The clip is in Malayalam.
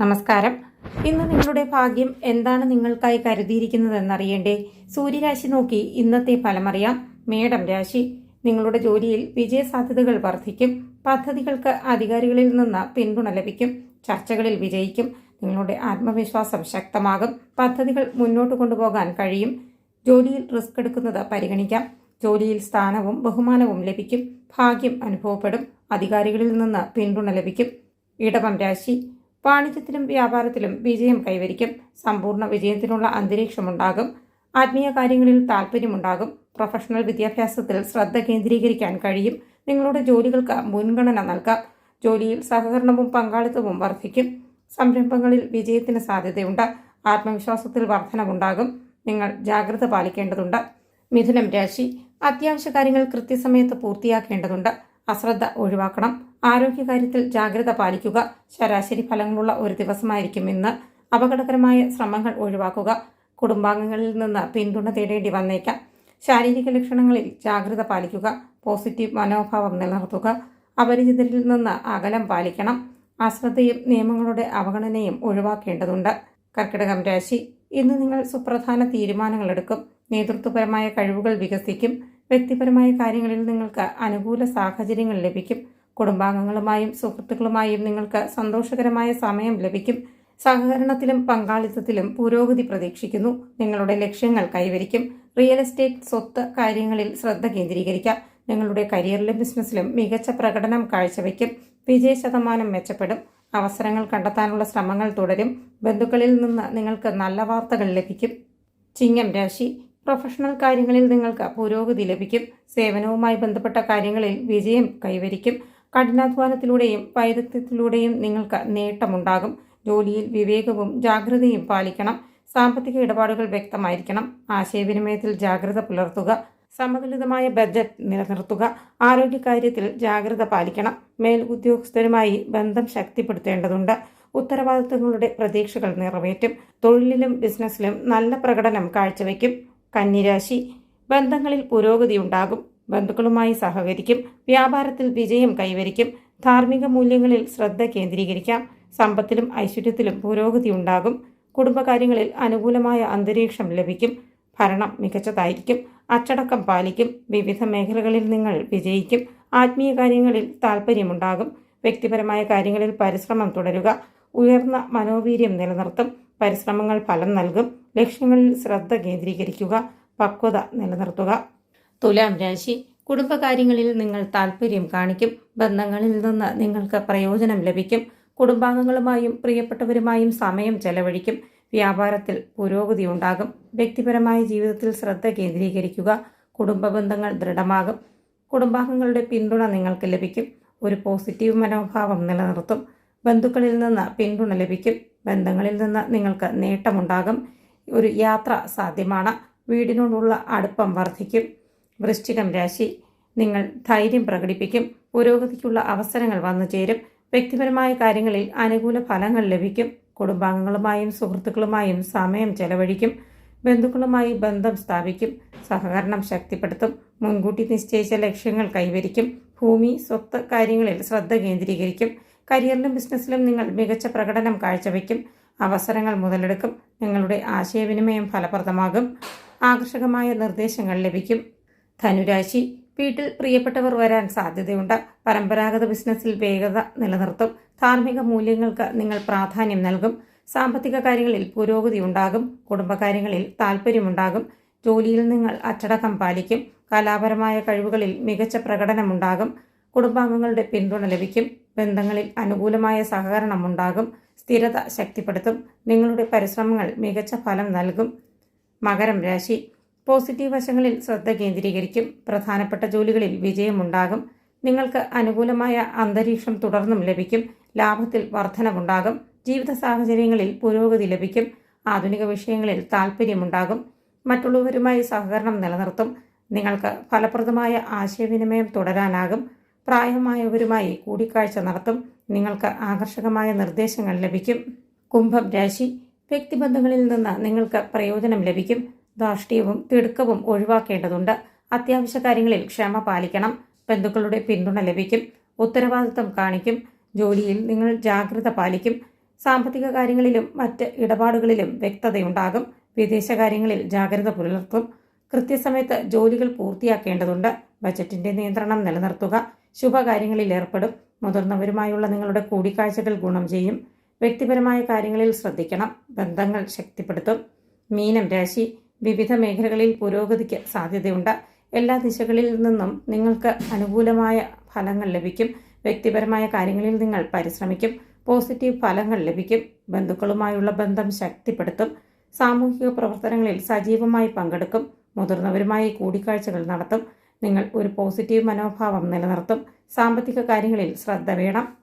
നമസ്കാരം. ഇന്ന് നിങ്ങളുടെ ഭാഗ്യം എന്താണ് നിങ്ങൾക്കായി കരുതിയിരിക്കുന്നതെന്നറിയണ്ടേ? സൂര്യരാശി നോക്കി ഇന്നത്തെ ഫലമറിയാം. മേടം രാശി. നിങ്ങളുടെ ജോലിയിൽ വിജയസാധ്യതകൾ വർദ്ധിക്കും. പദ്ധതികൾക്ക് അധികാരികളിൽ നിന്ന് പിന്തുണ ലഭിക്കും. ചർച്ചകളിൽ വിജയിക്കും. നിങ്ങളുടെ ആത്മവിശ്വാസം ശക്തമാകും. പദ്ധതികൾ മുന്നോട്ട് കൊണ്ടുപോകാൻ കഴിയും. ജോലിയിൽ റിസ്ക് എടുക്കുന്നത് പരിഗണിക്കാം. ജോലിയിൽ സ്ഥാനവും ബഹുമാനവും ലഭിക്കും. ഭാഗ്യം അനുഭവപ്പെടും. അധികാരികളിൽ നിന്ന് പിന്തുണ ലഭിക്കും. ഇടവം രാശി. വാണിജ്യത്തിലും വ്യാപാരത്തിലും വിജയം കൈവരിക്കും. സമ്പൂർണ്ണ വിജയത്തിനുള്ള അന്തരീക്ഷമുണ്ടാകും. ആത്മീയ കാര്യങ്ങളിൽ താല്പര്യമുണ്ടാകും. പ്രൊഫഷണൽ വിദ്യാഭ്യാസത്തിൽ ശ്രദ്ധ കേന്ദ്രീകരിക്കാൻ കഴിയും. നിങ്ങളുടെ ജോലികൾക്ക് മുൻഗണന നൽകാം. ജോലിയിൽ സഹകരണവും പങ്കാളിത്തവും വർദ്ധിക്കും. സംരംഭങ്ങളിൽ വിജയത്തിന് സാധ്യതയുണ്ട്. ആത്മവിശ്വാസത്തിൽ വർധനവുണ്ടാകും. നിങ്ങൾ ജാഗ്രത പാലിക്കേണ്ടതുണ്ട്. മിഥുനം രാശി. അത്യാവശ്യ കാര്യങ്ങൾ കൃത്യസമയത്ത് പൂർത്തിയാക്കേണ്ടതുണ്ട്. അശ്രദ്ധ ഒഴിവാക്കണം. ആരോഗ്യകാര്യത്തിൽ ജാഗ്രത പാലിക്കുക. ശരാശരി ഫലങ്ങളുള്ള ഒരു ദിവസമായിരിക്കും ഇന്ന്. അപകടകരമായ ശ്രമങ്ങൾ ഒഴിവാക്കുക. കുടുംബാംഗങ്ങളിൽ നിന്ന് പിന്തുണ തേടേണ്ടി വന്നേക്കാം. ശാരീരിക ലക്ഷണങ്ങളിൽ ജാഗ്രത പാലിക്കുക. പോസിറ്റീവ് മനോഭാവം നിലനിർത്തുക. അപരിചിതരിൽ നിന്ന് അകലം പാലിക്കണം. അശ്രദ്ധയും നിയമങ്ങളുടെ അവഗണനയും ഒഴിവാക്കേണ്ടതുണ്ട്. കർക്കിടകം രാശി. ഇന്ന് നിങ്ങൾ സുപ്രധാന തീരുമാനങ്ങൾ എടുക്കും. നേതൃത്വപരമായ കഴിവുകൾ വികസിക്കും. വ്യക്തിപരമായ കാര്യങ്ങളിൽ നിങ്ങൾക്ക് അനുകൂല സാഹചര്യങ്ങൾ ലഭിക്കും. കുടുംബാംഗങ്ങളുമായും സുഹൃത്തുക്കളുമായും നിങ്ങൾക്ക് സന്തോഷകരമായ സമയം ലഭിക്കും. സഹകരണത്തിലും പങ്കാളിത്തത്തിലും പുരോഗതി പ്രതീക്ഷിക്കുന്നു. നിങ്ങളുടെ ലക്ഷ്യങ്ങൾ കൈവരിക്കും. റിയൽ എസ്റ്റേറ്റ്, സ്വത്ത് കാര്യങ്ങളിൽ ശ്രദ്ധ കേന്ദ്രീകരിക്കാം. നിങ്ങളുടെ കരിയറിലും ബിസിനസ്സിലും മികച്ച പ്രകടനം കാഴ്ചവെക്കും. വിജയശതമാനം മെച്ചപ്പെടും. അവസരങ്ങൾ കണ്ടെത്താനുള്ള ശ്രമങ്ങൾ തുടരും. ബന്ധുക്കളിൽ നിന്ന് നിങ്ങൾക്ക് നല്ല വാർത്തകൾ ലഭിക്കും. ചിങ്ങം രാശി. പ്രൊഫഷണൽ കാര്യങ്ങളിൽ നിങ്ങൾക്ക് പുരോഗതി ലഭിക്കും. സേവനവുമായി ബന്ധപ്പെട്ട കാര്യങ്ങളിൽ വിജയം കൈവരിക്കും. കഠിനാധ്വാനത്തിലൂടെയും വൈദഗ്ധ്യത്തിലൂടെയും നിങ്ങൾക്ക് നേട്ടമുണ്ടാകും. ജോലിയിൽ വിവേകവും ജാഗ്രതയും പാലിക്കണം. സാമ്പത്തിക ഇടപാടുകൾ വ്യക്തമായിരിക്കണം. ആശയവിനിമയത്തിൽ ജാഗ്രത പുലർത്തുക. സമതുലിതമായ ബഡ്ജറ്റ് നിലനിർത്തുക. ആരോഗ്യകാര്യത്തിൽ ജാഗ്രത പാലിക്കണം. മേൽ ഉദ്യോഗസ്ഥരുമായി ബന്ധം ശക്തിപ്പെടുത്തേണ്ടതുണ്ട്. ഉത്തരവാദിത്തങ്ങളുടെ പ്രതീക്ഷകൾ നിറവേറ്റും. തൊഴിലിലും ബിസിനസ്സിലും നല്ല പ്രകടനം കാഴ്ചവെക്കും. കന്നിരാശി. ബന്ധങ്ങളിൽ പുരോഗതി ഉണ്ടാകും. ബന്ധുക്കളുമായി സഹകരിക്കും. വ്യാപാരത്തിൽ വിജയം കൈവരിക്കും. ധാർമ്മിക മൂല്യങ്ങളിൽ ശ്രദ്ധ കേന്ദ്രീകരിക്കാം. സമ്പത്തിലും ഐശ്വര്യത്തിലും പുരോഗതി ഉണ്ടാകും. കുടുംബകാര്യങ്ങളിൽ അനുകൂലമായ അന്തരീക്ഷം ലഭിക്കും. ഭരണം മികച്ചതായിരിക്കും. അച്ചടക്കം പാലിക്കും. വിവിധ മേഖലകളിൽ നിങ്ങൾ വിജയിക്കും. ആത്മീയ കാര്യങ്ങളിൽ താല്പര്യമുണ്ടാകും. വ്യക്തിപരമായ കാര്യങ്ങളിൽ പരിശ്രമം തുടരുക. ഉയർന്ന മനോവീര്യം നിലനിർത്തും. പരിശ്രമങ്ങൾ ഫലം നൽകും. ലക്ഷ്യങ്ങളിൽ ശ്രദ്ധ കേന്ദ്രീകരിക്കുക. പക്വത നിലനിർത്തുക. തുലാം രാശി. കുടുംബകാര്യങ്ങളിൽ നിങ്ങൾ താല്പര്യം കാണിക്കും. ബന്ധങ്ങളിൽ നിന്ന് നിങ്ങൾക്ക് പ്രയോജനം ലഭിക്കും. കുടുംബാംഗങ്ങളുമായും പ്രിയപ്പെട്ടവരുമായും സമയം ചെലവഴിക്കും. വ്യാപാരത്തിൽ പുരോഗതി ഉണ്ടാകും. വ്യക്തിപരമായ ജീവിതത്തിൽ ശ്രദ്ധ കേന്ദ്രീകരിക്കുക. കുടുംബ ബന്ധങ്ങൾ ദൃഢമാകും. കുടുംബാംഗങ്ങളുടെ പിന്തുണ നിങ്ങൾക്ക് ലഭിക്കും. ഒരു പോസിറ്റീവ് മനോഭാവം നിലനിർത്തും. ബന്ധുക്കളിൽ നിന്ന് പിന്തുണ ലഭിക്കും. ബന്ധങ്ങളിൽ നിന്ന് നിങ്ങൾക്ക് നേട്ടമുണ്ടാകും. ഒരു യാത്ര സാധ്യമാണ്. വീടിനോടുള്ള അടുപ്പം വർദ്ധിക്കും. വൃശ്ചികം രാശി. നിങ്ങൾ ധൈര്യം പ്രകടിപ്പിക്കും. പുരോഗതിക്കുള്ള അവസരങ്ങൾ വന്നു ചേരും. വ്യക്തിപരമായ കാര്യങ്ങളിൽ അനുകൂല ഫലങ്ങൾ ലഭിക്കും. കുടുംബാംഗങ്ങളുമായും സുഹൃത്തുക്കളുമായും സമയം ചെലവഴിക്കും. ബന്ധുക്കളുമായി ബന്ധം സ്ഥാപിക്കും. സഹകരണം ശക്തിപ്പെടുത്തും. മുൻകൂട്ടി നിശ്ചയിച്ച ലക്ഷ്യങ്ങൾ കൈവരിക്കും. ഭൂമി, സ്വത്ത് കാര്യങ്ങളിൽ ശ്രദ്ധ കേന്ദ്രീകരിക്കും. കരിയറിലും ബിസിനസ്സിലും നിങ്ങൾ മികച്ച പ്രകടനം കാഴ്ചവെക്കും. അവസരങ്ങൾ മുതലെടുക്കും. നിങ്ങളുടെ ആശയവിനിമയം ഫലപ്രദമാകും. ആകർഷകമായ നിർദ്ദേശങ്ങൾ ലഭിക്കും. ധനുരാശി. വീട്ടിൽ പ്രിയപ്പെട്ടവർ വരാൻ സാധ്യതയുണ്ട്. പരമ്പരാഗത ബിസിനസ്സിൽ വേഗത നിലനിർത്തും. ധാർമ്മിക മൂല്യങ്ങൾക്ക് നിങ്ങൾ പ്രാധാന്യം നൽകും. സാമ്പത്തിക കാര്യങ്ങളിൽ പുരോഗതി ഉണ്ടാകും. കുടുംബകാര്യങ്ങളിൽ താല്പര്യമുണ്ടാകും. ജോലിയിൽ നിങ്ങൾ അച്ചടക്കം പാലിക്കും. കലാപരമായ കഴിവുകളിൽ മികച്ച പ്രകടനമുണ്ടാകും. കുടുംബാംഗങ്ങളുടെ പിന്തുണ ലഭിക്കും. ബന്ധങ്ങളിൽ അനുകൂലമായ സഹകരണം ഉണ്ടാകും. സ്ഥിരത ശക്തിപ്പെടുത്തും. നിങ്ങളുടെ പരിശ്രമങ്ങൾ മികച്ച ഫലം നൽകും. മകരം രാശി. പോസിറ്റീവ് വശങ്ങളിൽ ശ്രദ്ധ കേന്ദ്രീകരിക്കും. പ്രധാനപ്പെട്ട ജോലികളിൽ വിജയമുണ്ടാകും. നിങ്ങൾക്ക് അനുകൂലമായ അന്തരീക്ഷം തുടർന്നും ലഭിക്കും. ലാഭത്തിൽ വർധനവുണ്ടാകും. ജീവിത സാഹചര്യങ്ങളിൽ പുരോഗതി ലഭിക്കും. ആധുനിക വിഷയങ്ങളിൽ താല്പര്യമുണ്ടാകും. മറ്റുള്ളവരുമായി സഹകരണം നിലനിർത്തും. നിങ്ങൾക്ക് ഫലപ്രദമായ ആശയവിനിമയം തുടരാനാകും. പ്രായമായവരുമായി കൂടിക്കാഴ്ച നടത്തും. നിങ്ങൾക്ക് ആകർഷകമായ നിർദ്ദേശങ്ങൾ ലഭിക്കും. കുംഭം രാശി. വ്യക്തിബന്ധങ്ങളിൽ നിന്ന് നിങ്ങൾക്ക് പ്രയോജനം ലഭിക്കും. ധാർഷ്ട്യവും തിടുക്കവും ഒഴിവാക്കേണ്ടതുണ്ട്. അത്യാവശ്യ കാര്യങ്ങളിൽ ക്ഷമ പാലിക്കണം. ബന്ധുക്കളുടെ പിന്തുണ ലഭിക്കും. ഉത്തരവാദിത്തം കാണിക്കും. ജോലിയിൽ നിങ്ങൾ ജാഗ്രത പാലിക്കും. സാമ്പത്തിക കാര്യങ്ങളിലും മറ്റ് ഇടപാടുകളിലും വ്യക്തതയുണ്ടാകും. വിദേശകാര്യങ്ങളിൽ ജാഗ്രത പുലർത്തും. കൃത്യസമയത്ത് ജോലികൾ പൂർത്തിയാക്കേണ്ടതുണ്ട്. ബജറ്റിന്റെ നിയന്ത്രണം നിലനിർത്തുക. ശുഭകാര്യങ്ങളിൽ ഏർപ്പെടും. മുതിർന്നവരുമായുള്ള നിങ്ങളുടെ കൂടിക്കാഴ്ചകൾ ഗുണം ചെയ്യും. വ്യക്തിപരമായ കാര്യങ്ങളിൽ ശ്രദ്ധിക്കണം. ബന്ധങ്ങൾ ശക്തിപ്പെടുത്തും. മീനം രാശി, വിവിധ മേഖലകളിൽ പുരോഗതിക്ക് സാധ്യതയുണ്ട്. എല്ലാ ദിശകളിൽ നിന്നും നിങ്ങൾക്ക് അനുകൂലമായ ഫലങ്ങൾ ലഭിക്കും. വ്യക്തിപരമായ കാര്യങ്ങളിൽ നിങ്ങൾ പരിശ്രമിക്കും. പോസിറ്റീവ് ഫലങ്ങൾ ലഭിക്കും. ബന്ധുക്കളുമായുള്ള ബന്ധം ശക്തിപ്പെടുത്തും. സാമൂഹിക പ്രവർത്തനങ്ങളിൽ സജീവമായി പങ്കെടുക്കും. മുതിർന്നവരുമായി കൂടിക്കാഴ്ചകൾ നടത്തും. നിങ്ങൾ ഒരു പോസിറ്റീവ് മനോഭാവം നിലനിർത്തും. സാമ്പത്തിക കാര്യങ്ങളിൽ ശ്രദ്ധ വേണം.